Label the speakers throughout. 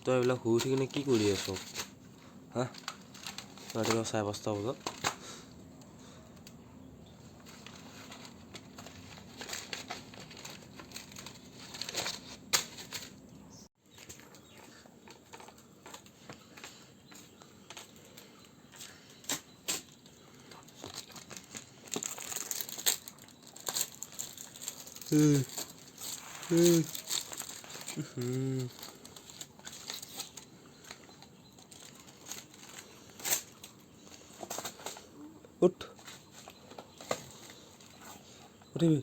Speaker 1: তই এইবিলাক শুই উঠি কিনে কি কৰি আছ হা ৰাতিপুৱা 5:30 বজাত উঠ উঠিবি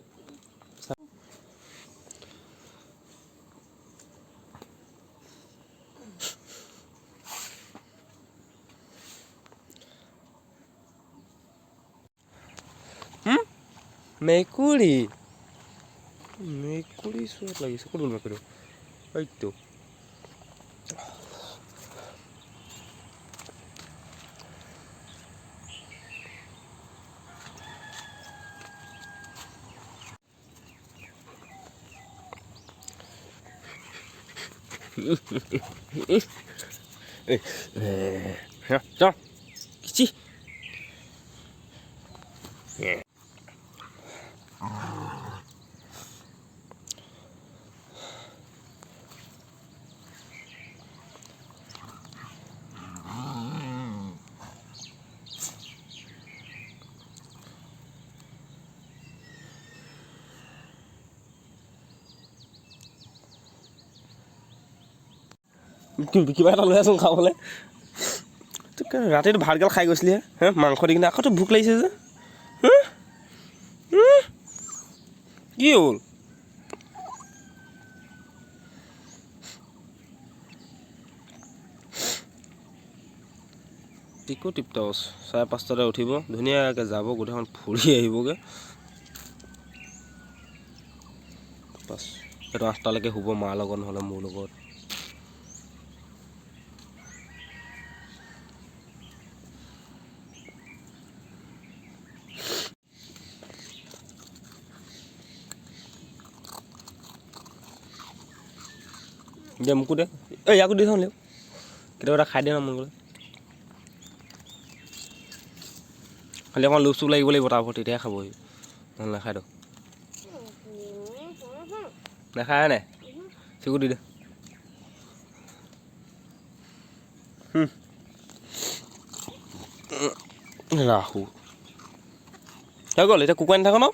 Speaker 1: মেকুৰী মেকুৰী চোৱাত লাগিছে ক'ত গ'ল মেকুৰী এইটো যাওঁ কিচি কিবা এটা লৈ আছোন খাবলৈ ৰাতিটো ভাতগাল খাই গৈছিলিহে হে মাংস দি কিনে আকৌ তোৰ ভোক লাগিছে যে কি হ'ল টিকো টিপটচ 5:30 উঠিব ধুনীয়াকৈ যাব গোটেইখন ফুৰি আহিবগৈ বাছ এইটো 8টালৈকে শুব মাৰ লগত নহ'লে মোৰ লগত দে মোকো দে ইয়াকো দি থওঁ কেতিয়াবা এটা খাই দে না মন গ'লে খালি অকণ লোভ চুপ লাগিব তাৰ ওপৰত তেতিয়াহে খাবহি নহ'লে নাখায় তো নাখায় নাই চিকু দি দে ৰাহু হৈ গ'ল এতিয়া কুকুৰা নাথাক ন